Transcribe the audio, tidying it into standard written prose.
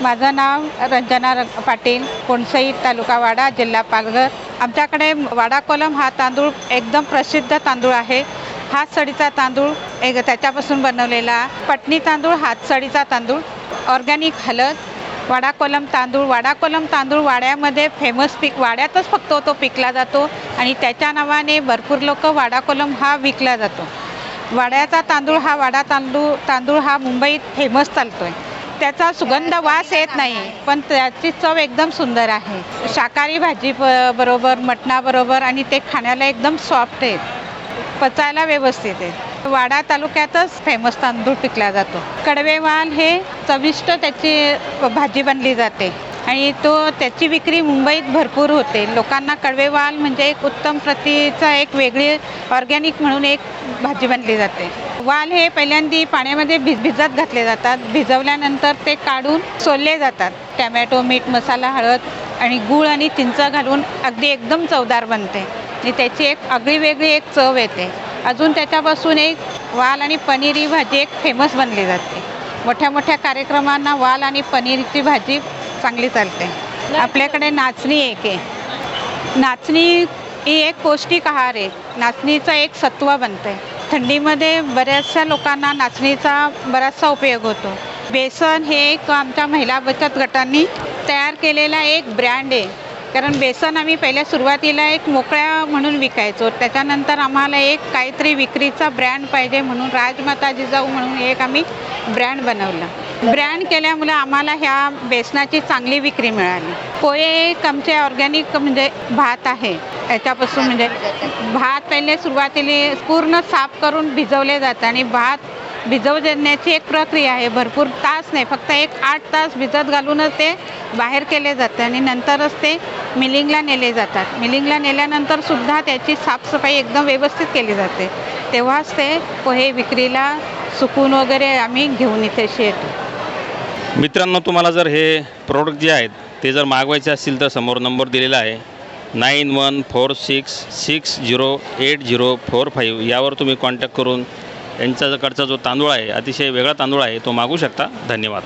माझं नाव रंजना पाटील, कोणसई, तालुका वाडा, जिल्हा पालघर। आमच्याकडे वाडा कोलम हा तांदूळ एकदम प्रसिद्ध तांदूळ आहे। हातसडीचा तांदूळ त्याच्यापासून बनवलेला, पटणी तांदूळ, हातसडीचा तांदूळ, ऑर्गॅनिक हळद, वाडा कोलम तांदूळ। वाडा कोलम तांदूळ वाड्यामध्ये फेमस वाड्यातच फक्त तो पिकला जातो आणि त्याच्या नावाने भरपूर लोक वाडा कोलम हा विकला जातो। वाड्याचा तांदूळ हा तांदूळ हा मुंबईत फेमस चालतोय। त्याचा सुगंध वास येत नाही, पण त्याची चव एकदम सुंदर आहे। शाकाहारी भाजी बरोबर, मटणाबरोबर, आणि ते खाण्याला एकदम सॉफ्ट आहे, पचायला व्यवस्थित आहे। वाडा तालुक्यातच फेमस तांदूळ पिकला जातो। कडवेवाल हे चविष्ट त्याची भाजी बनली जाते आणि त्याची विक्री मुंबईत भरपूर होते। लोकांना कडवेवाल म्हणजे एक उत्तम प्रतीचा एक वेगळी ऑर्गॅनिक म्हणून एक भाजी बनली जाते। वाल हे पहिल्यांदा पाण्यामध्ये भिजत घातले जातात। भिजवल्यानंतर ते काढून सोलले जातात। टॅमॅटो, मीठ, मसाला, हळद आणि गूळ आणि चिंच घालून अगदी एकदम चवदार बनते आणि त्याची एक आगळी वेगळी एक चव येते। अजून त्याच्यापासून एक वाल आणि पनीर ही भाजी एक फेमस बनली जाते। मोठ्या मोठ्या कार्यक्रमांना वाल आणि पनीरची भाजी चांगली चालते। आपल्याकडे नाचणी एक आहे। नाचणी ही एक पौष्टिक आहार आहे। नाचणीचा एक सत्व बनते। थंडीमध्ये बऱ्याचशा लोकांना नाचणीचा बराचसा उपयोग होतो। बेसन हे एक आमच्या महिला बचत गटांनी तयार केलेला एक ब्रँड आहे। कारण बेसन आम्ही पहिल्या सुरुवातीला एक मोकळ्या म्हणून विकायचो, त्याच्यानंतर आम्हाला एक काहीतरी विक्रीचा ब्रँड पाहिजे म्हणून राजमाता जिजाऊ म्हणून एक आम्ही ब्रँड बनवला। ब्रँड केल्यामुळे आम्हाला ह्या बेसनाची चांगली विक्री मिळाली। पोहे एक आमचे ऑर्गॅनिक म्हणजे भात आहे। याच्यापासून म्हणजे भात पहिले सुरुवातीला पूर्ण साफ करून भिजवले जातात आणि भात भिजवण्याची एक प्रक्रिया आहे। भरपूर तास नाही, फक्त 8 तास भिजत घालूनच ते बाहेर केले जाते आणि नंतरच ते मिलिंगला नेले जातात। मिलिंगला नेल्यानंतर सुद्धा त्याची साफसफाई एकदम व्यवस्थित केली जाते, तेव्हाच ते पोहे विक्रीला सुकून वगैरे आम्ही घेऊन इथे येतो। मित्रांनो, तुम्हाला जर हे प्रोडक्ट जे आहेत ते जर मागवायचे असतील तर समोर नंबर दिलेला आहे 9146608045 यावर तुम्ही कॉन्टॅक्ट करून यांच्याकडचा जो तांदूळ आहे, अतिशय वेगळा तांदूळ आहे, तो मागू शकता। धन्यवाद।